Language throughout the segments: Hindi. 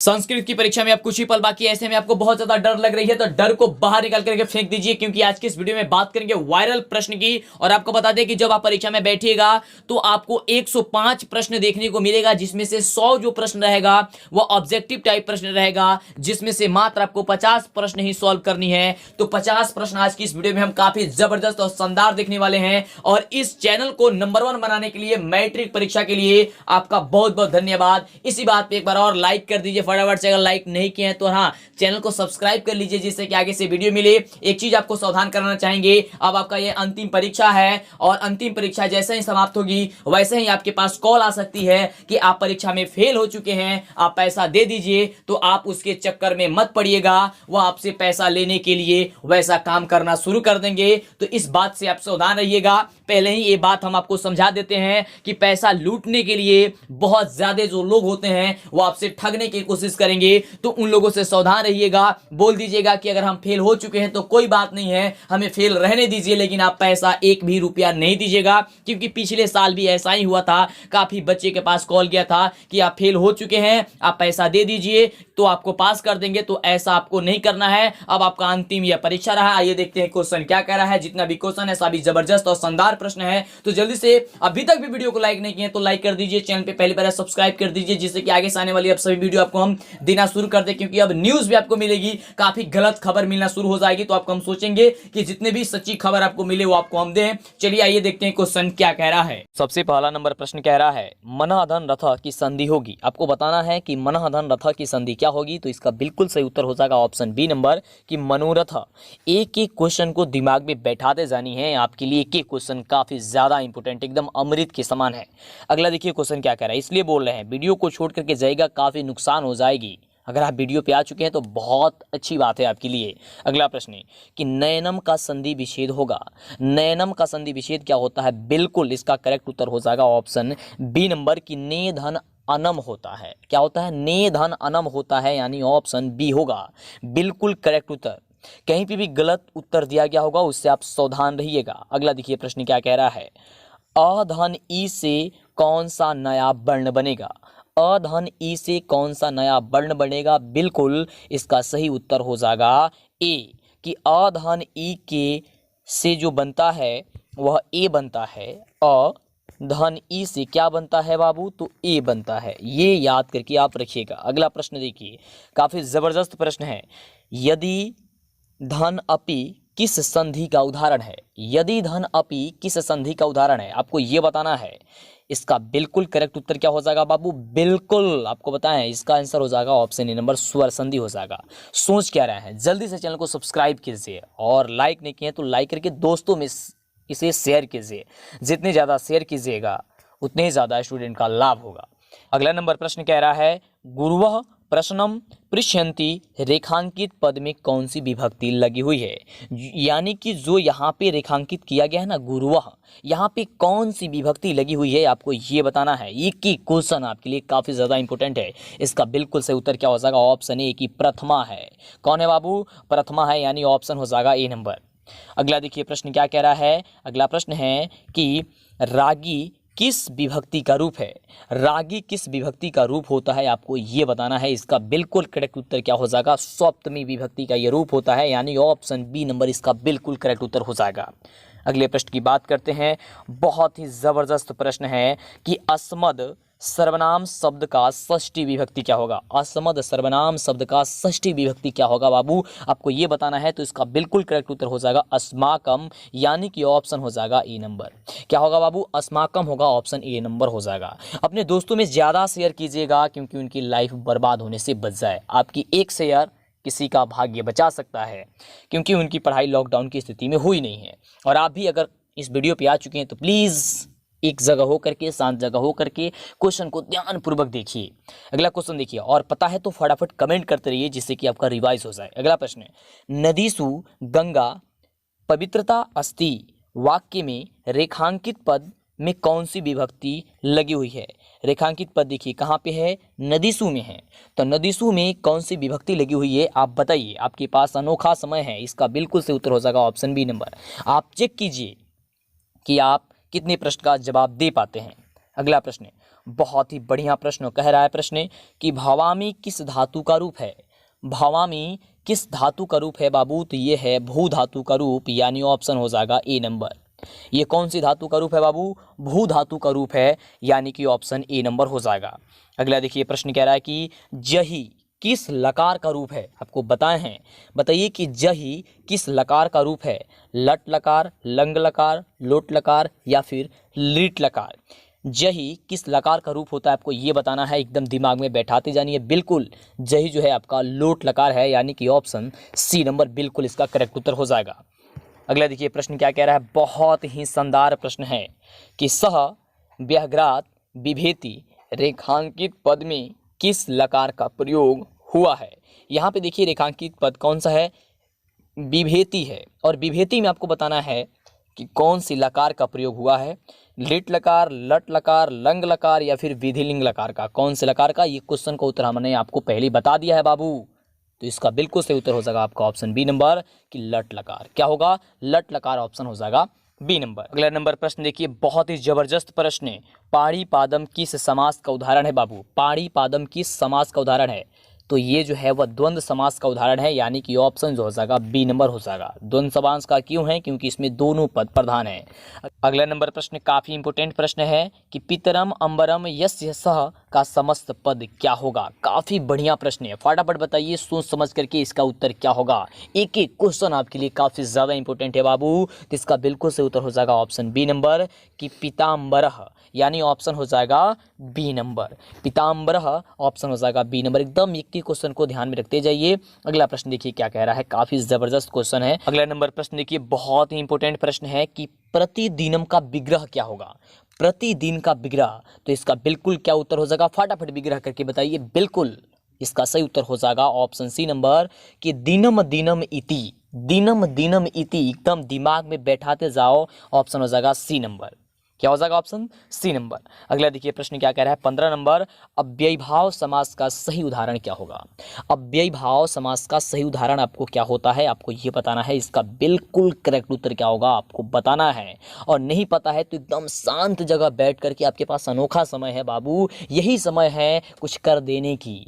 संस्कृत की परीक्षा में अब कुछ ही पल बाकी है, ऐसे में आपको बहुत ज्यादा डर लग रही है तो डर को बाहर निकाल करके फेंक दीजिए, क्योंकि आज की इस वीडियो में बात करेंगे वायरल प्रश्न की। और आपको बता दें कि जब आप परीक्षा में बैठिएगा तो आपको 105 प्रश्न देखने को मिलेगा, जिसमें से 100 जो प्रश्न रहेगा वो ऑब्जेक्टिव टाइप प्रश्न रहेगा, जिसमें से मात्र आपको 50 प्रश्न ही सॉल्व करनी है। तो 50 प्रश्न आज की इस वीडियो में हम काफी जबरदस्त और शानदार देखने वाले हैं। और इस चैनल को नंबर 1 बनाने के लिए, मैट्रिक परीक्षा के लिए आपका बहुत बहुत धन्यवाद। इसी बात पे एक बार और लाइक कर दीजिए फटाफट से, अगर लाइक नहीं किए हैं तो हाँ, चैनल को सब्सक्राइब कर लीजिए, जिससे कि आगे से वीडियो मिले। एक चीज आपको सावधान कराना चाहेंगे, अब आपका ये अंतिम परीक्षा है और अंतिम परीक्षा जैसे ही समाप्त होगी वैसे ही आपके पास कॉल आ सकती है कि आप परीक्षा में फेल हो चुके हैं, आप पैसा दे दीजिए। तो आप उसके चक्कर में मत पड़िएगा, वो आपसे पैसा लेने के लिए वैसा काम करना शुरू कर देंगे। तो इस बात से आप सावधान रहिएगा। पहले ही ये बात हम आपको समझा देते हैं कि पैसा लूटने के लिए बहुत ज्यादा जो लोग होते हैं वो आपसे ठगने की कोशिश करेंगे, तो उन लोगों से सावधान रहिएगा। बोल दीजिएगा कि अगर हम फेल हो चुके हैं तो कोई बात नहीं है, हमें फेल रहने दीजिए, लेकिन आप पैसा एक भी रुपया नहीं दीजिएगा। क्योंकि पिछले साल भी ऐसा ही हुआ था, काफी बच्चे के पास कॉल गया था कि आप फेल हो चुके हैं, आप पैसा दे दीजिए तो आपको पास कर देंगे। तो ऐसा आपको नहीं करना है। अब आपका अंतिम यह परीक्षा रहा। आइए देखते हैं क्वेश्चन क्या कह रहा है। जितना भी क्वेश्चन है सभी जबरदस्त और शानदार प्रश्न है। तो जल्दी से, अभी तक भी वीडियो को लाइक नहीं किए तो लाइक कर दीजिए, चैनल पे पहली बार सब्सक्राइब कर दीजिए, जिससे कि आगे से आने वाली अब सभी वीडियो आपको हम देना शुरू कर दे। क्योंकि अब न्यूज भी आपको मिलेगी, काफी गलत खबर मिलना शुरू हो जाएगी, तो आपको हम सोचेंगे कि जितने भी सच्ची खबर आपको मिले वो आपको हम दें। चलिए आइए देखते हैं क्वेश्चन क्या कह रहा है। सबसे पहला नंबर प्रश्न कह रहा है, मनःधन रथ की संधि होगी। आपको बताना है कि मनःधन रथ की संधि क्या होगी। तो इसका बिल्कुल सही उत्तर हो जाएगा ऑप्शन बी नंबर कि मनोरथ। एक एक क्वेश्चन को दिमाग में बैठाते जानी है आपके लिए। एक एक क्वेश्चन काफी ज्यादा इंपोर्टेंट, एकदम अमृत के समान है। अगला देखिए क्वेश्चन क्या कह रहा है, इसलिए बोल रहे हैं वीडियो को छोड़ करके जाएगा, काफी नुकसान हो जाएगी। अगर आप वीडियो पे आ चुके हैं तो बहुत अच्छी बात है आपके लिए। अगला प्रश्न है कि नयनम का संधि विच्छेद होगा। नयनम का संधि विच्छेद क्या होता है। बिल्कुल इसका करेक्ट उत्तर हो जाएगा ऑप्शन बी नंबर कि ने धन अनम होता है। क्या होता है, ने धन अनम होता है, यानी ऑप्शन बी होगा बिल्कुल करेक्ट उत्तर। कहीं पे भी गलत उत्तर दिया गया होगा उससे आप सावधान रहिएगा। अगला देखिए प्रश्न क्या कह रहा है, अधन ई से कौन सा नया वर्ण बनेगा। अधन ई से कौन सा नया वर्ण बनेगा। बिल्कुल इसका सही उत्तर हो जाएगा ए, कि अधन ई के से जो बनता है वह ए बनता है। धन ई से क्या बनता है बाबू, तो ए बनता है। ये याद करके आप रखिएगा। अगला प्रश्न देखिए, काफी जबरदस्त प्रश्न है। यदि धन अपि किस संधि का उदाहरण है। यदि धन अपि किस संधि का उदाहरण है, आपको यह बताना है। इसका बिल्कुल करेक्ट उत्तर क्या हो जाएगा बाबू, बिल्कुल आपको बताएं, इसका आंसर हो जाएगा ऑप्शन ए नंबर स्वर संधि हो जाएगा। सोच क्या रहे हैं, जल्दी से चैनल को सब्सक्राइब कीजिए और लाइक नहीं किए तो लाइक करके दोस्तों में इसे शेयर कीजिए। जितने ज़्यादा शेयर कीजिएगा उतने ही ज़्यादा स्टूडेंट का लाभ होगा। अगला नंबर प्रश्न कह रहा है, गुरुवः प्रश्नम पृच्छन्ति रेखांकित पद में कौन सी विभक्ति लगी हुई है। यानी कि जो यहाँ पे रेखांकित किया गया है ना गुरुवः, यहाँ पे कौन सी विभक्ति लगी हुई है आपको ये बताना है। ये की क्वेश्चन आपके लिए काफ़ी ज़्यादा इंपॉर्टेंट है। इसका बिल्कुल सही उत्तर क्या हो जाएगा, ऑप्शन ए की प्रथमा है। कौन है बाबू, प्रथमा है, यानी ऑप्शन हो जाएगा ए नंबर। अगला देखिए प्रश्न क्या कह रहा है। अगला प्रश्न है कि रागी किस विभक्ति का रूप है। रागी किस विभक्ति का रूप होता है आपको ये बताना है। इसका बिल्कुल करेक्ट उत्तर क्या हो जाएगा, सप्तमी विभक्ति का ये रूप होता है, यानी ऑप्शन बी नंबर इसका बिल्कुल करेक्ट उत्तर हो जाएगा। अगले प्रश्न की बात करते हैं। बहुत ही जबरदस्त प्रश्न है कि अस्मद सर्वनाम शब्द का षष्ठी विभक्ति क्या होगा। अस्मद सर्वनाम शब्द का षष्ठी विभक्ति क्या होगा बाबू, आपको ये बताना है। तो इसका बिल्कुल करेक्ट उत्तर हो जाएगा अस्माकम, यानी कि ऑप्शन हो जाएगा ए नंबर। क्या होगा बाबू, अस्माकम होगा, ऑप्शन ए नंबर हो जाएगा। अपने दोस्तों में ज़्यादा शेयर कीजिएगा, क्योंकि उनकी लाइफ बर्बाद होने से बच जाए। आपकी एक शेयर किसी का भाग्य बचा सकता है, क्योंकि उनकी पढ़ाई लॉकडाउन की स्थिति में हुई नहीं है। और आप भी अगर इस वीडियो पे आ चुके हैं तो प्लीज़ एक जगह हो करके, शांत जगह हो करके क्वेश्चन को ध्यानपूर्वक देखिए। अगला क्वेश्चन देखिए, और पता है तो फटाफट कमेंट करते रहिए, जिससे कि आपका रिवाइज हो जाए। अगला प्रश्न है, नदीसु गंगा पवित्रता अस्ति वाक्य में रेखांकित पद में कौन सी विभक्ति लगी हुई है। रेखांकित पद देखिए कहाँ पे है, नदीसु में है। तो नदीसु में कौन सी विभक्ति लगी हुई है आप बताइए। आपके पास अनोखा समय है, इसका बिल्कुल से उत्तर हो जाएगा ऑप्शन बी नंबर। आप चेक कीजिए कि आप कितने प्रश्न का जवाब दे पाते हैं। अगला प्रश्न है, बहुत ही बढ़िया प्रश्न कह रहा है प्रश्न कि भवामी किस धातु का रूप है। भवामी किस धातु का रूप है बाबू, तो ये है भू धातु का रूप, यानी ऑप्शन हो जाएगा ए नंबर। ये कौन सी धातु का रूप है बाबू, भू धातु का रूप है, यानी कि ऑप्शन ए नंबर हो जाएगा। अगला देखिए प्रश्न कह रहा है कि जही किस लकार का रूप है, आपको बताए हैं, बताइए कि जही किस लकार का रूप है। लट लकार, लंग लकार, लोट लकार या फिर लीट लकार। जही किस लकार का रूप होता है आपको ये बताना है, एकदम दिमाग में बैठाते जानिए। बिल्कुल जही जो है आपका लोट लकार है, यानी कि ऑप्शन सी नंबर बिल्कुल इसका करेक्ट उत्तर हो जाएगा। अगला देखिए प्रश्न क्या कह रहा है, बहुत ही शानदार प्रश्न है कि सह व्याघ्रात विभेति रेखांकित पद में किस लकार का प्रयोग हुआ है। यहाँ पे देखिए रेखांकित पद कौन सा है, विभेति है, और विभेति में आपको बताना है कि कौन सी लकार का प्रयोग हुआ है। लिट लकार, लट लकार, लंग लकार या फिर विधिलिंग लकार का, कौन से लकार का। ये क्वेश्चन का उत्तर हमने आपको पहले ही बता दिया है बाबू, तो इसका बिल्कुल सही उत्तर हो जाएगा आपका ऑप्शन बी नंबर कि लट लकार। क्या होगा, लट लकार ऑप्शन हो जाएगा बी नंबर। अगला नंबर प्रश्न देखिए, बहुत ही जबरदस्त प्रश्न है। पाड़ी पादम किस समास का उदाहरण है बाबू, पाड़ी पादम किस समास का उदाहरण है, तो ये जो है वह द्वंद्व समास का उदाहरण है, यानी कि ऑप्शन जो हो जाएगा बी नंबर हो जाएगा। द्वंद्व समास का क्यों है, क्योंकि इसमें दोनों पद प्रधान है। अगला नंबर प्रश्न काफी इंपोर्टेंट प्रश्न है कि पितरम अंबरम यस्य सह का समस्त पद क्या होगा। काफी बढ़िया प्रश्न है, फटाफट बताइए सोच समझ करके इसका उत्तर क्या होगा। एक एक क्वेश्चन आपके लिए काफी ज्यादा इंपोर्टेंट है बाबू, तो इसका बिल्कुल सही उत्तर हो जाएगा ऑप्शन बी नंबर कि पीताम्बरः, यानी ऑप्शन हो जाएगा बी नंबर। पीताम्बरः ऑप्शन हो जाएगा बी नंबर। एकदम एक ही क्वेश्चन को ध्यान में रखते जाइए। अगला प्रश्न देखिए क्या कह रहा है, काफी जबरदस्त क्वेश्चन है। अगला नंबर प्रश्न देखिए, बहुत ही इंपोर्टेंट प्रश्न है कि प्रतिदिनम का विग्रह क्या होगा। प्रतिदिन का विग्रह, तो इसका बिल्कुल क्या उत्तर हो जाएगा, फटाफट विग्रह करके बताइए। बिल्कुल इसका सही उत्तर हो जाएगा ऑप्शन सी नंबर कि दिनम दिनम इति। दिनम दिनम इति, एकदम दिमाग में बैठाते जाओ, ऑप्शन हो जाएगा सी नंबर। क्या हो जाएगा ऑप्शन सी नंबर। अगला देखिए प्रश्न क्या कह रहा है, 15 नंबर, अव्ययीभाव समास का सही उदाहरण क्या होगा। अव्ययीभाव समास का सही उदाहरण आपको क्या होता है, आपको ये बताना है। इसका बिल्कुल करेक्ट उत्तर क्या होगा आपको बताना है, और नहीं पता है तो एकदम शांत जगह बैठ करके, आपके पास अनोखा समय है बाबू, यही समय है कुछ कर देने की,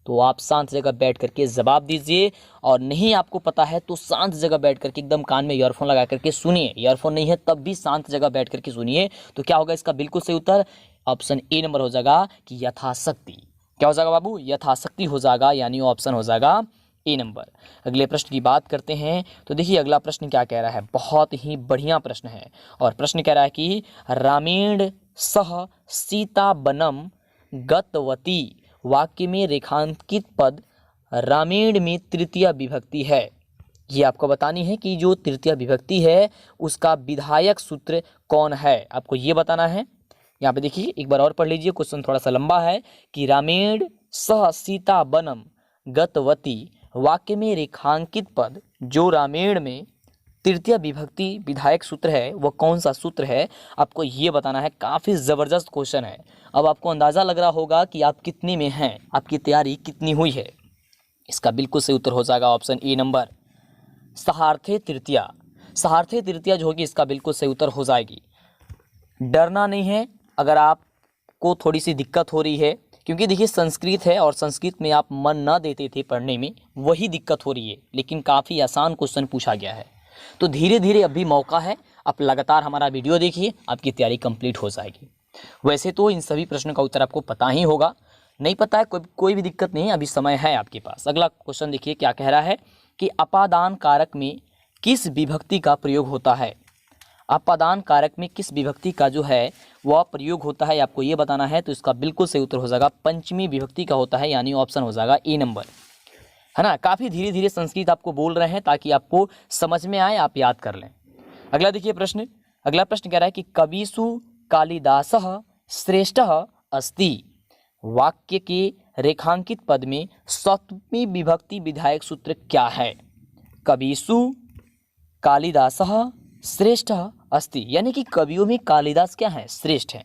तो आप शांत जगह बैठ करके जवाब दीजिए। और नहीं आपको पता है तो शांत जगह बैठ करके एकदम कान में ईयरफोन लगा करके सुनिए, ईयरफोन नहीं है तब भी शांत जगह बैठ करके सुनिए। तो क्या होगा इसका बिल्कुल सही उत्तर, ऑप्शन ए नंबर हो जाएगा कि यथाशक्ति। क्या हो जाएगा बाबू, यथाशक्ति हो जाएगा, यानी ऑप्शन हो जाएगा ए नंबर। अगले प्रश्न की बात करते हैं, तो देखिए अगला प्रश्न क्या कह रहा है, बहुत ही बढ़िया प्रश्न है। और प्रश्न कह रहा है कि रामेण सह सीता बनम गतवती वाक्य में रेखांकित पद रामेण में तृतीय विभक्ति है। ये आपको बतानी है कि जो तृतीय विभक्ति है उसका विधायक सूत्र कौन है, आपको ये बताना है। यहाँ पे देखिए एक बार और पढ़ लीजिए, क्वेश्चन थोड़ा सा लंबा है कि रामेण सह सीता बनम गतवती वाक्य में रेखांकित पद जो रामेण में तृतीय विभक्ति विधायक सूत्र है वो कौन सा सूत्र है, आपको ये बताना है। काफ़ी ज़बरदस्त क्वेश्चन है। अब आपको अंदाज़ा लग रहा होगा कि आप कितने में हैं, आपकी तैयारी कितनी हुई है। इसका बिल्कुल सही उत्तर हो जाएगा ऑप्शन ए नंबर, सहार्थे तृतीया। सहार्थे तृतीया जो होगी इसका बिल्कुल सही उत्तर हो जाएगी। डरना नहीं है अगर आपको थोड़ी सी दिक्कत हो रही है, क्योंकि देखिए संस्कृत है और संस्कृत में आप मन ना देते थे पढ़ने में, वही दिक्कत हो रही है, लेकिन काफ़ी आसान क्वेश्चन पूछा गया है। तो धीरे धीरे अभी मौका है, आप लगातार हमारा वीडियो देखिए, आपकी तैयारी कंप्लीट हो जाएगी। वैसे तो इन सभी प्रश्नों का उत्तर आपको पता ही होगा, नहीं पता है कोई भी दिक्कत नहीं, अभी समय है आपके पास। अगला क्वेश्चन देखिए क्या कह रहा है कि अपादान कारक में किस विभक्ति का प्रयोग होता है। अपादान कारक में किस विभक्ति का जो है वह प्रयोग होता है, आपको ये बताना है। तो इसका बिल्कुल सही उत्तर हो जाएगा पंचमी विभक्ति का होता है, यानी ऑप्शन हो जाएगा ए नंबर, है ना। काफ़ी धीरे धीरे संस्कृत आपको बोल रहे हैं ताकि आपको समझ में आए, आप याद कर लें। अगला देखिए प्रश्न, अगला प्रश्न कह रहा है कि कविषु कालिदासः श्रेष्ठः अस्ति वाक्य के रेखांकित पद में सप्तमी विभक्ति विधायक सूत्र क्या है। कविषु कालिदासः श्रेष्ठः अस्ति, यानी कि कवियों में कालिदास क्या है, श्रेष्ठ है।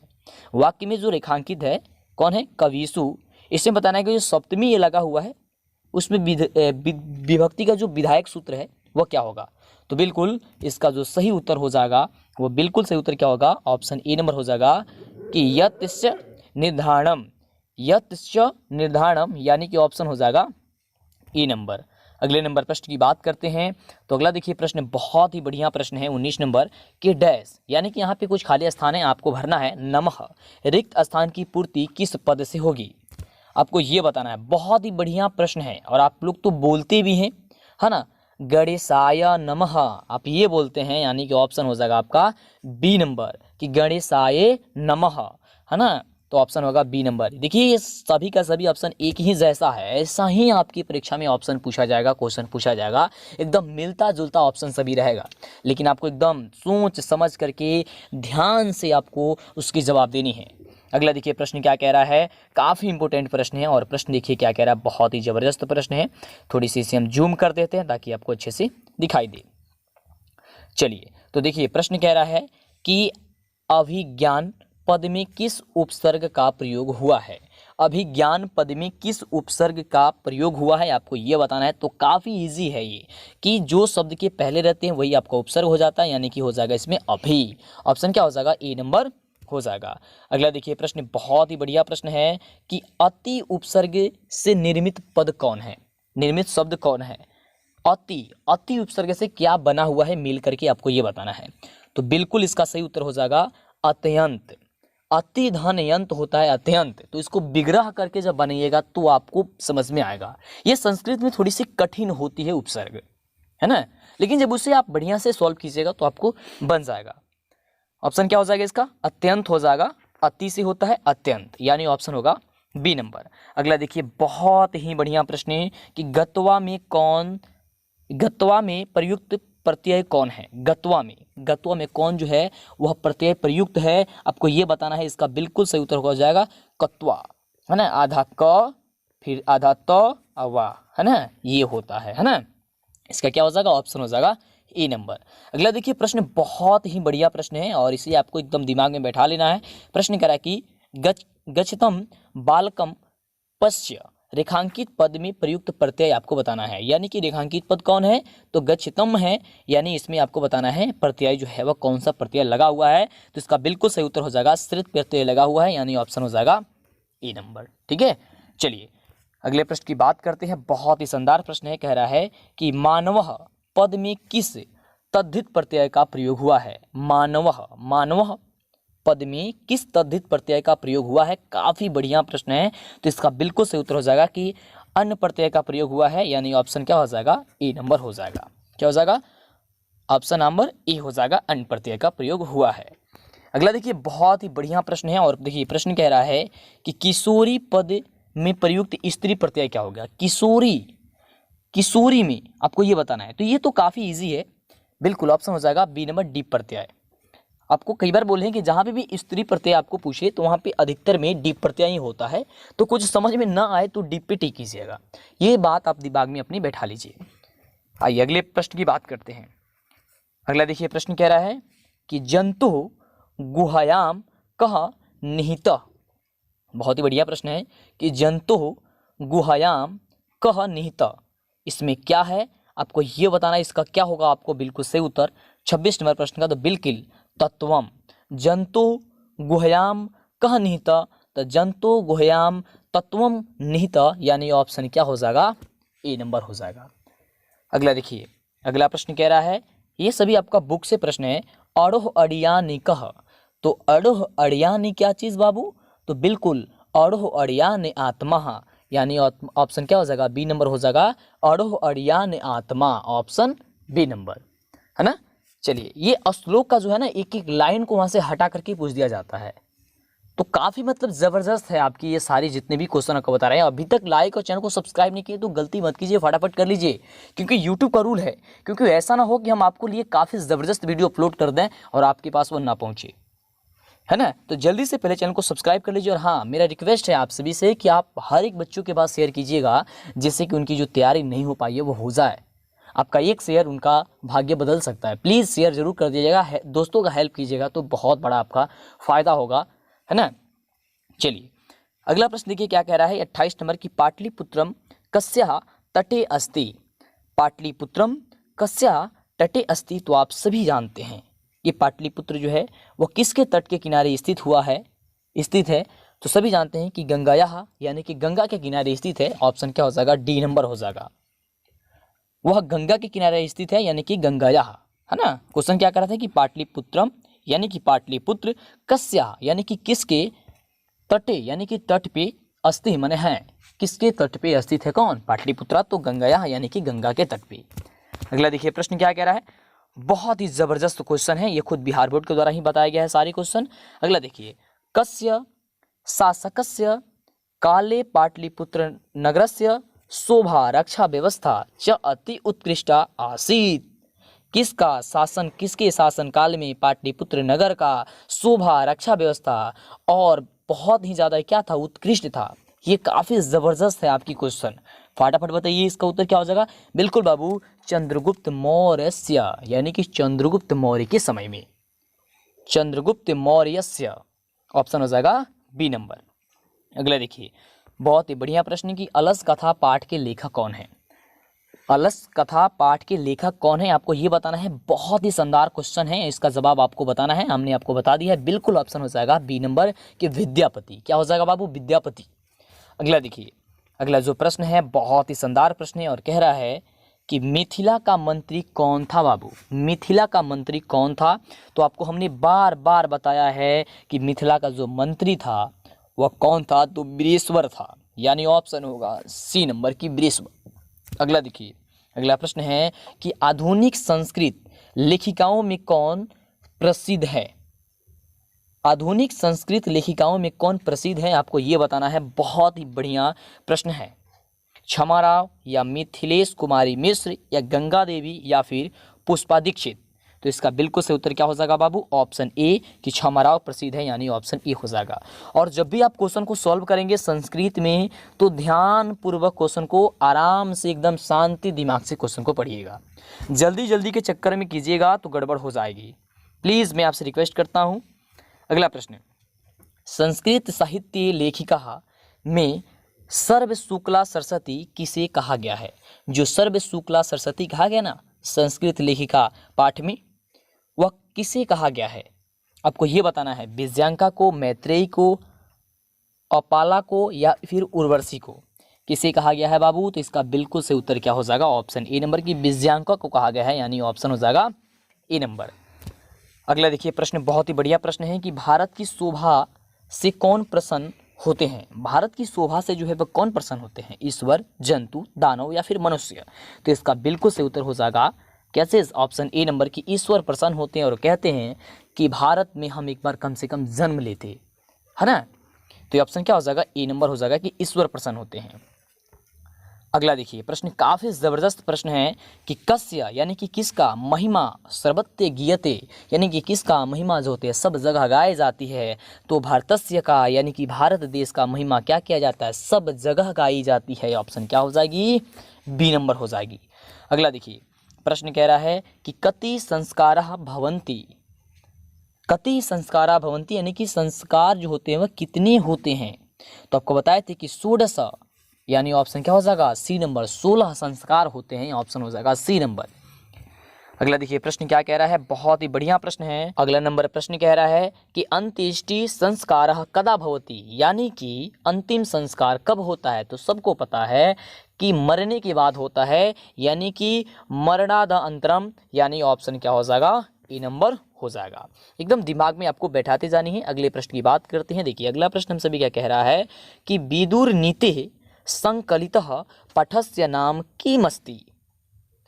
वाक्य में जो रेखांकित है कौन है, कविषु। इसमें बताना है कि जो सप्तमी ये लगा हुआ है उसमें विभक्ति का जो विधायक सूत्र है वह क्या होगा। तो बिल्कुल इसका जो सही उत्तर हो जाएगा वो बिल्कुल सही उत्तर क्या होगा, ऑप्शन ए नंबर हो जाएगा कि यस्य निर्धारणम, यत्च निर्धारणम, यानी कि ऑप्शन हो जाएगा ए नंबर। अगले नंबर प्रश्न की बात करते हैं। तो अगला देखिए प्रश्न बहुत ही बढ़िया प्रश्न है 19 नंबर के डैश, यानी कि यहाँ पे कुछ खाली स्थान है, आपको भरना है। नमः, रिक्त स्थान की पूर्ति किस पद से होगी, आपको ये बताना है। बहुत ही बढ़िया प्रश्न है और आप लोग तो बोलते भी हैं, है ना, गणेशाय नमः आप ये बोलते हैं, यानी कि ऑप्शन हो जाएगा आपका बी नंबर कि गणेशाय नमः, है ना। तो ऑप्शन होगा बी नंबर। देखिए ये सभी का सभी ऑप्शन एक ही जैसा है, ऐसा ही आपकी परीक्षा में ऑप्शन पूछा जाएगा, क्वेश्चन पूछा जाएगा, एकदम मिलता जुलता ऑप्शन सभी रहेगा, लेकिन आपको एकदम सोच समझ करके ध्यान से आपको उसकी जवाब देनी है। अगला देखिए प्रश्न क्या कह रहा है, काफ़ी इंपॉर्टेंट प्रश्न है और प्रश्न देखिए क्या कह रहा है, बहुत ही ज़बरदस्त प्रश्न है। थोड़ी सी इसे हम जूम कर देते हैं ताकि आपको अच्छे से दिखाई दे। चलिए तो देखिए प्रश्न कह रहा है कि अभिज्ञान पद में किस उपसर्ग का प्रयोग हुआ है। अभिज्ञान पद में किस उपसर्ग का प्रयोग हुआ है आपको ये बताना है। तो काफ़ी इजी है ये कि जो शब्द के पहले रहते हैं वही आपका उपसर्ग हो जाता है, यानी कि हो जाएगा इसमें अभी। ऑप्शन क्या हो जाएगा, ए नंबर हो जाएगा। अगला देखिए प्रश्न बहुत ही बढ़िया प्रश्न है कि अति उपसर्ग से निर्मित पद कौन है, निर्मित शब्द कौन है। अति उपसर्ग से क्या बना हुआ है मिल करके आपको ये बताना है। तो बिल्कुल इसका सही उत्तर हो जाएगा अत्यंत। अति धन यंत होता है अत्यंत, तो इसको विग्रह करके जब बनाइएगा तो आपको समझ में आएगा। ये संस्कृत में थोड़ी सी कठिन होती है उपसर्ग, है ना, लेकिन जब उसे आप बढ़िया से सॉल्व कीजिएगा तो आपको बन जाएगा। ऑप्शन क्या हो जाएगा इसका, अत्यंत हो जाएगा। अति से होता है अत्यंत, यानी ऑप्शन होगा बी नंबर। अगला देखिए बहुत ही बढ़िया प्रश्न है कि गत्वा में प्रयुक्त प्रत्यय कौन है। गत्वा में कौन जो है वह प्रत्यय प्रयुक्त है, आपको ये बताना है। इसका बिल्कुल सही उत्तर हो जाएगा कत्वा, है ना, आधा क फिर आधा त वा, है ना, ये होता है ना। इसका क्या हो जाएगा, ऑप्शन हो जाएगा ए नंबर। अगला देखिए प्रश्न बहुत ही बढ़िया प्रश्न है और इसे आपको एकदम दिमाग में बैठा लेना है। प्रश्न कह रहा है कि गच्छतम बालकम पश्य रेखांकित पद में प्रयुक्त प्रत्यय आपको बताना है, यानी कि रेखांकित पद कौन है, तो गच्छतम है, यानी इसमें आपको बताना है प्रत्यय जो है वह कौन सा प्रत्यय लगा हुआ है। तो इसका बिल्कुल सही उत्तर हो जाएगा श्रित प्रत्यय लगा हुआ है, यानी ऑप्शन हो जाएगा ए नंबर। ठीक है, चलिए अगले प्रश्न की बात करते हैं। बहुत ही शानदार प्रश्न है, कह रहा है कि मानवः पद में किस तद्धित प्रत्यय का प्रयोग हुआ है। मानवः पद में किस तद्धित प्रत्यय का प्रयोग हुआ है, काफी बढ़िया प्रश्न है। तो इसका बिल्कुल सही उत्तर हो जाएगा कि अन्न प्रत्यय का प्रयोग हुआ है, यानी ऑप्शन क्या हो जाएगा, ए नंबर हो जाएगा। क्या हो जाएगा, ऑप्शन नंबर ए हो जाएगा, अन्न प्रत्यय का प्रयोग हुआ है। अगला देखिए बहुत ही बढ़िया प्रश्न है और देखिए प्रश्न कह रहा है कि किशोरी पद में प्रयुक्त स्त्री प्रत्यय क्या होगा। किशोरी में आपको ये बताना है। तो ये तो काफी इजी है, बिल्कुल ऑप्शन हो जाएगा बी नंबर डी प्रत्यय। आपको कई बार बोले हैं कि जहाँ पे भी स्त्री प्रत्यय आपको पूछे तो वहाँ पे अधिकतर में डी प्रत्यय ही होता है, तो कुछ समझ में ना आए तो डी पे टिक कीजिएगा, ये बात आप दिमाग में अपनी बैठा लीजिए। आइए अगले प्रश्न की बात करते हैं। अगला देखिए प्रश्न कह रहा है कि जंतु गुहायाम कह निहित। बहुत ही बढ़िया प्रश्न है कि जंतु गुहायाम कह निहित, इसमें क्या है आपको ये बताना है। इसका क्या होगा आपको बिल्कुल सही उत्तर 26 नंबर प्रश्न का, तो बिल्कुल तत्वम। जंतु गुहयाम कह निहित, तो जंतु गुहयाम तत्वम निहित, यानी ऑप्शन क्या हो जाएगा, ए नंबर हो जाएगा। अगला देखिए अगला प्रश्न कह रहा है, ये सभी आपका बुक से प्रश्न है, अड़ोह अड़ियानी कह। तो अड़ोह अड़ियानी क्या चीज बाबू, तो बिल्कुल अड़ोह अड़ियान आत्मा, यानी ऑप्शन क्या हो जाएगा, बी नंबर हो जाएगा, अड़ोह अड़ियान आत्मा, ऑप्शन बी नंबर, है ना। चलिए ये श्लोक का जो है ना एक एक लाइन को वहां से हटा करके पूछ दिया जाता है, तो काफी मतलब जबरदस्त है आपकी ये सारी जितने भी क्वेश्चन आपको बता रहे हैं। अभी तक लाइक और चैनल को सब्सक्राइब नहीं किए तो गलती मत कीजिए, फटाफट कर लीजिए, क्योंकि यूट्यूब का रूल है, क्योंकि ऐसा ना हो कि हम आपको लिए काफी जबरदस्त वीडियो अपलोड कर दें और आपके पास वो ना पहुंचे, है ना। तो जल्दी से पहले चैनल को सब्सक्राइब कर लीजिए। और हाँ, मेरा रिक्वेस्ट है आप सभी से कि आप हर एक बच्चों के पास शेयर कीजिएगा, जिससे कि उनकी जो तैयारी नहीं हो पाई है वो हो जाए। आपका एक शेयर उनका भाग्य बदल सकता है, प्लीज़ शेयर जरूर कर दीजिएगा, दोस्तों का हेल्प कीजिएगा तो बहुत बड़ा आपका फायदा होगा, है ना। चलिए अगला प्रश्न देखिए क्या कह रहा है 28 नंबर की, पाटलिपुत्रम कस्या तटे अस्ति। पाटलिपुत्रम कस्या तटे अस्ति, तो आप सभी जानते हैं ये पाटलिपुत्र जो है वो किसके तट के किनारे स्थित है, तो सभी जानते हैं कि गंगायाह यानी कि गंगा के किनारे स्थित है। ऑप्शन क्या हो जाएगा? डी नंबर हो जाएगा। वह गंगा के किनारे स्थित है यानी कि गंगायाह, है ना। क्वेश्चन क्या कर रहा था कि पाटलिपुत्रम यानी कि पाटलिपुत्र, कस्या यानी कि किसके, तटे यानी कि तट पे, अस्ति माने है, किसके तट पे स्थित है कौन? पाटलिपुत्रा। तो गंगायाह यानी कि गंगा के तट पे। अगला देखिए प्रश्न क्या कह रहा है, बहुत ही जबरदस्त क्वेश्चन है, ये खुद बिहार बोर्ड के द्वारा ही बताया गया है सारे क्वेश्चन। अगला देखिए, कस्य शासकस्य काले पाटलिपुत्र नगरस्य शोभा रक्षा व्यवस्था च अति उत्कृष्टा आसीत्। किसका शासन, किसके शासन काल में पाटलिपुत्र नगर का शोभा रक्षा व्यवस्था और बहुत ही ज्यादा क्या था? उत्कृष्ट था। ये काफी जबरदस्त है आपकी क्वेश्चन, फटाफट बताइए इसका उत्तर क्या हो जाएगा? बिल्कुल बाबू, चंद्रगुप्त मौर्यस्य यानी कि चंद्रगुप्त मौर्य के समय में, चंद्रगुप्त मौर्यस्य। ऑप्शन हो जाएगा बी नंबर। अगला देखिए, बहुत ही बढ़िया प्रश्न की अलस कथा पाठ के लेखक कौन है? अलस कथा पाठ के लेखक कौन है आपको ये बताना है। बहुत ही शानदार क्वेश्चन है, इसका जवाब आपको बताना है, हमने आपको बता दिया है। बिल्कुल ऑप्शन हो जाएगा बी नंबर कि विद्यापति। क्या हो जाएगा बाबू? विद्यापति। अगला देखिए, अगला जो प्रश्न है बहुत ही शानदार प्रश्न है और कह रहा है कि मिथिला का मंत्री कौन था बाबू? मिथिला का मंत्री कौन था? तो आपको हमने बार बार बताया है कि मिथिला का जो मंत्री था वह कौन था? तो वृषवर था, यानी ऑप्शन होगा सी नंबर की वृषवर। अगला देखिए, अगला प्रश्न है कि आधुनिक संस्कृत लेखिकाओं में कौन प्रसिद्ध है? आधुनिक संस्कृत लेखिकाओं में कौन प्रसिद्ध है आपको ये बताना है। बहुत ही बढ़िया प्रश्न है। क्षमा राव या मिथिलेश कुमारी मिश्र या गंगा देवी या फिर पुष्पा दीक्षित? तो इसका बिल्कुल सही उत्तर क्या हो जाएगा बाबू? ऑप्शन ए कि क्षमा राव प्रसिद्ध है, यानी ऑप्शन ए हो जाएगा। और जब भी आप क्वेश्चन को सॉल्व करेंगे संस्कृत में तो ध्यान पूर्वक क्वेश्चन को आराम से एकदम शांति दिमाग से क्वेश्चन को पढ़िएगा। जल्दी जल्दी के चक्कर में कीजिएगा तो गड़बड़ हो जाएगी, प्लीज़ मैं आपसे रिक्वेस्ट करता हूँ। अगला प्रश्न, संस्कृत साहित्य लेखिका में सर्व शुक्ला सरस्वती किसे कहा गया है? जो सर्व शुक्ला सरस्वती कहा गया ना संस्कृत लेखिका पाठ में, वह किसे कहा गया है आपको ये बताना है। विजयांका को, मैत्रेयी को, अपाला को या फिर उर्वशी को? किसे कहा गया है बाबू? तो इसका बिल्कुल से उत्तर क्या हो जाएगा? ऑप्शन ए नंबर की विजयांका को कहा गया है, यानी ऑप्शन हो जाएगा ए नंबर। अगला देखिए प्रश्न बहुत ही बढ़िया प्रश्न है कि भारत की शोभा से कौन प्रसन्न होते हैं? भारत की शोभा से जो है वह कौन प्रसन्न होते हैं? ईश्वर, जंतु, दानव या फिर मनुष्य? तो इसका बिल्कुल से उत्तर हो जाएगा कैसे? ऑप्शन ए नंबर की ईश्वर प्रसन्न होते हैं और कहते हैं कि भारत में हम एक बार कम से कम जन्म लेते, है ना। तो ये ऑप्शन क्या हो जाएगा? ए नंबर हो जाएगा कि ईश्वर प्रसन्न होते हैं। अगला देखिए प्रश्न काफी जबरदस्त प्रश्न है कि कस्य यानी कि किसका महिमा सर्वत्र गीयते, यानी कि किसका महिमा जो होती है सब जगह गाई जाती है। तो भारतस्य का यानी कि भारत देश का महिमा क्या किया जाता है? सब जगह गाई जाती है। ऑप्शन क्या हो जाएगी? बी नंबर हो जाएगी। अगला देखिए प्रश्न कह रहा है कि कति संस्काराः भवन्ति, कति संस्काराः भवन्ति यानी कि संस्कार जो होते हैं वह कितने होते हैं? तो आपको बताए थे कि 16, यानी ऑप्शन क्या हो जाएगा? सी नंबर, 16 संस्कार होते हैं, ऑप्शन हो जाएगा सी नंबर। अगला देखिए प्रश्न क्या कह रहा है, बहुत ही बढ़िया प्रश्न है। अगला नंबर प्रश्न कह रहा है कि अंत्येष्टि संस्कारः कदा भवति, यानी कि अंतिम संस्कार कब होता है? तो सबको पता है कि मरने के बाद होता है, यानी कि मरणादअनंतरम, यानी ऑप्शन क्या हो जाएगा? ए नंबर हो जाएगा। एकदम दिमाग में आपको बैठाते जानी है। अगले प्रश्न की बात करते हैं। देखिए अगला प्रश्न हम सभी क्या कह रहा है कि विदुर नीति संकलितः पाठस्य नाम किमस्ति,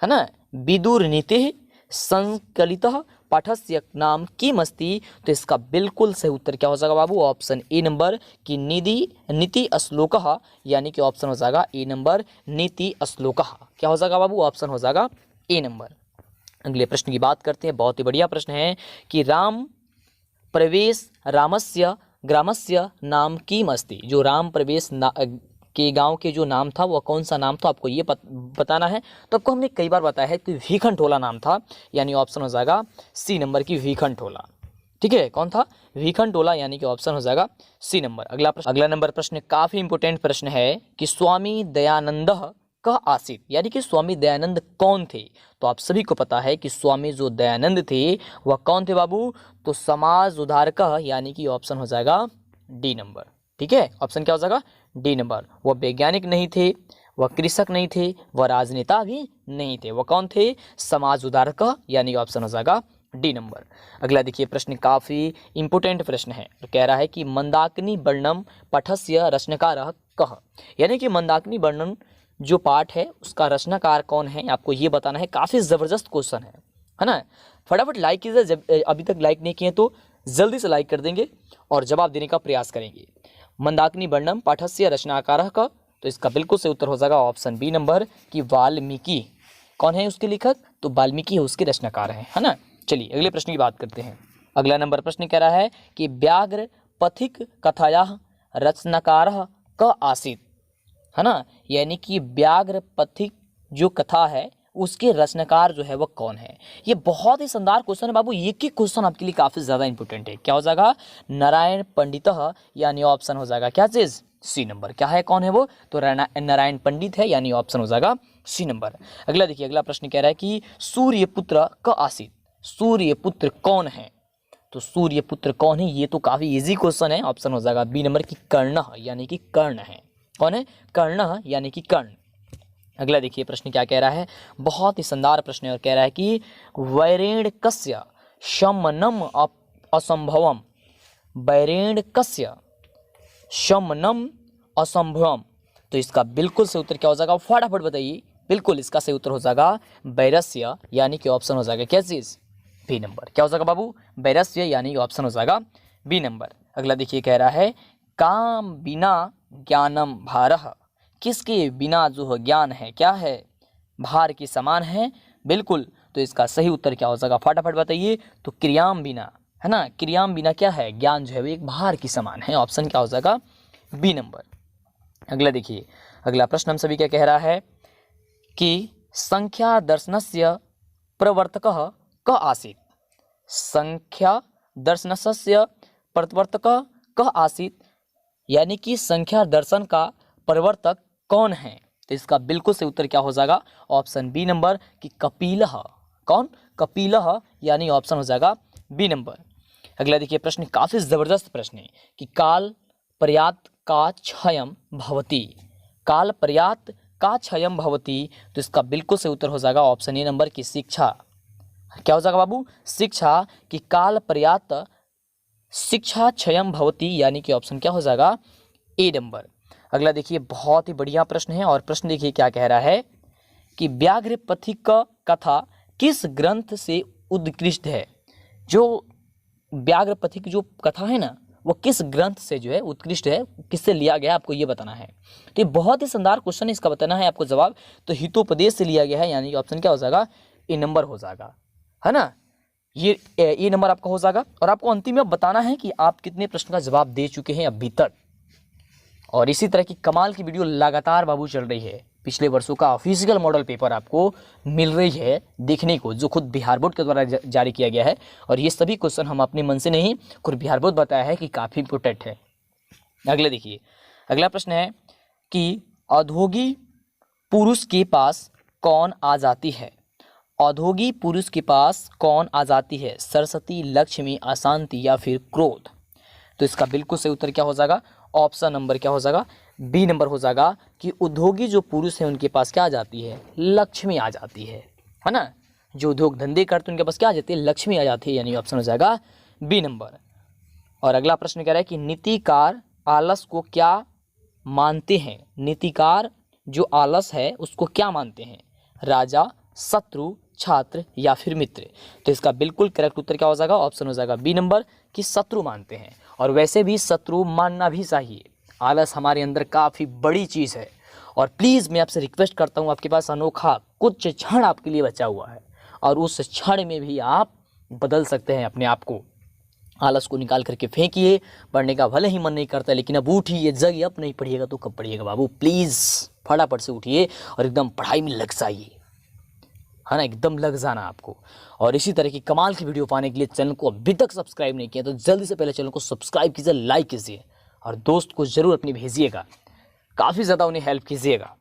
है ना। विदुर नीति संकलितः पाठस्य नाम किमस्ति? तो इसका बिल्कुल सही उत्तर क्या हो जाएगा बाबू? ऑप्शन ए नंबर की नीति श्लोकः, यानी कि ऑप्शन हो जाएगा ए नंबर नीति श्लोकः। क्या हो जाएगा बाबू? ऑप्शन हो जाएगा ए नंबर। अगले प्रश्न की बात करते हैं। बहुत ही बढ़िया प्रश्न है कि राम प्रवेश रामस्य ग्रामस्य नाम किमस्ति, जो राम प्रवेश के गांव के जो नाम था वह कौन सा नाम था आपको ये बताना है। तो आपको हमने कई बार बताया है कि भीखनटोला नाम था, यानी ऑप्शन हो जाएगा सी नंबर की भीखनटोला। ठीक है, कौन था? भीखनटोला, यानी कि ऑप्शन हो जाएगा सी नंबर। अगला नंबर प्रश्न काफी इंपोर्टेंट प्रश्न है कि स्वामी दयानंद कह आसित, यानी कि स्वामी दयानंद कौन थे? तो आप सभी को पता है कि स्वामी जो दयानंद थे वह कौन थे बाबू? तो समाज उद्धारक, यानी कि ऑप्शन हो जाएगा डी नंबर। ठीक है, ऑप्शन क्या हो जाएगा, डी नंबर। वह वैज्ञानिक नहीं थे, वह कृषक नहीं थे, वह राजनेता भी नहीं थे, वह कौन थे, समाज उदारक, यानी ऑप्शन हो जाएगा डी नंबर। अगला देखिए प्रश्न काफी इंपोर्टेंट प्रश्न है, तो कह रहा है कि मंदाकिनी वर्णम पठस्य रचनाकारः कः, यानी कि मंदाकिनी वर्णन जो पाठ है उसका रचनाकार कौन है, आपको ये बताना है। काफी जबरदस्त क्वेश्चन है ना। फटाफट लाइक कीजिए, जब अभी तक लाइक नहीं किए तो जल्दी से लाइक कर देंगे और जवाब देने का प्रयास करेंगे। मंदाकिनी वर्णम पाठस्य रचनाकारः का, तो इसका बिल्कुल से उत्तर हो जाएगा ऑप्शन बी नंबर कि वाल्मीकि। कौन है उसके लेखक, तो वाल्मीकि है उसके रचनाकार है ना। चलिए अगले प्रश्न की बात करते हैं। अगला नंबर प्रश्न कह रहा है कि व्याघ्र पथिक कथायाः रचनाकारः क आसीत्, है ना, यानी कि व्याघ्र पथिक जो कथा है उसके रचनाकार जो है वह कौन है। ये बहुत ही शानदार क्वेश्चन है बाबू, एक ही क्वेश्चन आपके लिए काफी ज्यादा इंपॉर्टेंट है। क्या हो जाएगा, नारायण पंडितः, यानी ऑप्शन हो जाएगा क्या चीज, सी नंबर। क्या है, कौन है वो, तो नारायण पंडित है, यानी ऑप्शन हो जाएगा सी नंबर। अगला देखिए, अगला प्रश्न कह रहा है कि सूर्यपुत्र क आसीत्, सूर्यपुत्र कौन है, तो सूर्यपुत्र कौन है, ये तो काफी इजी क्वेश्चन है, ऑप्शन हो जाएगा बी नंबर की कर्ण, यानी कि कर्ण है। कौन है, कर्ण, यानी कि कर्ण। अगला देखिए प्रश्न क्या कह रहा है, बहुत ही शानदार प्रश्न है और कह रहा है कि वैरेण्यकस्य शमनम असंभवम, वैरेण्यकस्य शमनम असंभवम, तो इसका बिल्कुल से उत्तर क्या हो जाएगा, फटाफट बताइए। बिल्कुल इसका सही उत्तर हो जाएगा वैरस्य, यानी कि ऑप्शन हो जाएगा क्या चीज, बी नंबर। क्या हो जाएगा बाबू, वैरस्य, यानी ऑप्शन हो जाएगा बी नंबर। अगला देखिए कह रहा है काम बिना ज्ञानम भारः, किसके बिना जो है ज्ञान है क्या है, भार के समान है, बिल्कुल। तो इसका सही उत्तर क्या हो जाएगा, फटाफट बताइए। तो क्रियाम बिना, है ना, क्रियाम बिना क्या है, ज्ञान जो है वो एक भार के समान है, ऑप्शन क्या हो जाएगा, बी नंबर। अगला देखिए, अगला प्रश्न हम सभी क्या कह रहा है कि संख्या दर्शनस्य प्रवर्तकः क आसीत्, संख्या दर्शनस्य प्रवर्तकः क आसीत्, यानी कि संख्या दर्शन का प्रवर्तक कौन है, तो इसका बिल्कुल से उत्तर क्या हो जाएगा, ऑप्शन बी नंबर कि कपिलः। कौन, कपिलः, यानी ऑप्शन हो जाएगा बी नंबर। अगला देखिए प्रश्न काफी जबरदस्त प्रश्न है कि काल पर्याप्त का क्षयम भवति, काल पर्याप्त का क्षयम भवति, तो इसका बिल्कुल से उत्तर हो जाएगा ऑप्शन ए नंबर की शिक्षा। क्या हो जाएगा बाबू, शिक्षा, कि काल पर्याप्त शिक्षा क्षयम भवति, यानी कि ऑप्शन क्या हो जाएगा, ए नंबर। अगला देखिए बहुत ही बढ़िया प्रश्न है और प्रश्न देखिए क्या कह रहा है कि व्याघ्र पथिक कथा किस ग्रंथ से उत्कृष्ट है, जो व्याघ्र पथिक जो कथा है ना वो किस ग्रंथ से जो है उत्कृष्ट है, किससे लिया गया, आपको ये बताना है। तो ये बहुत ही शानदार क्वेश्चन है, इसका बताना है आपको जवाब। तो हितोपदेश से लिया गया है, यानी ऑप्शन क्या हो जाएगा, ए नंबर हो जाएगा, है ना, ये ए नंबर आपका हो जाएगा। और आपको अंतिम में बताना है कि आप कितने प्रश्न का जवाब दे चुके हैं अभी तक। और इसी तरह की कमाल की वीडियो लगातार बाबू चल रही है, पिछले वर्षों का ऑफिशियल मॉडल पेपर आपको मिल रही है देखने को, जो खुद बिहार बोर्ड के द्वारा जारी किया गया है। और ये सभी क्वेश्चन हम अपने मन से नहीं, खुद बिहार बोर्ड बताया है कि काफ़ी इंपोर्टेंट है। अगले देखिए, अगला प्रश्न है कि औद्योगिक पुरुष के पास कौन आ जाती है, औद्योगिक पुरुष के पास कौन आ जाती है, सरस्वती, लक्ष्मी, अशांति या फिर क्रोध। तो इसका बिल्कुल सही उत्तर क्या हो जाएगा, ऑप्शन नंबर क्या हो जाएगा, बी नंबर हो जाएगा कि उद्योगी जो पुरुष है उनके पास क्या आ जाती है, लक्ष्मी आ जाती है ना। जो उद्योग धंधे करते हैं उनके पास क्या आ जाती है, लक्ष्मी आ जाती है, यानी ऑप्शन हो जाएगा बी नंबर। और अगला प्रश्न कह रहा है कि नीतिकार आलस को क्या मानते हैं, नीतिकार जो आलस है उसको क्या मानते हैं, राजा, शत्रु, छात्र या फिर मित्र। तो इसका बिल्कुल करेक्ट उत्तर क्या हो जाएगा, ऑप्शन हो जाएगा बी नंबर कि शत्रु मानते हैं। और वैसे भी शत्रु मानना भी चाहिए, आलस हमारे अंदर काफ़ी बड़ी चीज़ है। और प्लीज़ मैं आपसे रिक्वेस्ट करता हूँ, आपके पास अनोखा कुछ क्षण आपके लिए बचा हुआ है और उस क्षण में भी आप बदल सकते हैं अपने आप को। आलस को निकाल करके फेंकिए, पढ़ने का भले ही मन नहीं करता लेकिन अब उठिए, जगिए, अब नहीं पढ़िएगा तो कब पढ़िएगा बाबू, प्लीज़ फटाफट से उठिए और एकदम पढ़ाई में लग जाइए, है ना, एकदम लग जाना आपको। और इसी तरह की कमाल की वीडियो पाने के लिए चैनल को अभी तक सब्सक्राइब नहीं किया तो जल्दी से पहले चैनल को सब्सक्राइब कीजिए, लाइक कीजिए और दोस्त को ज़रूर अपनी भेजिएगा, काफ़ी ज़्यादा उन्हें हेल्प कीजिएगा।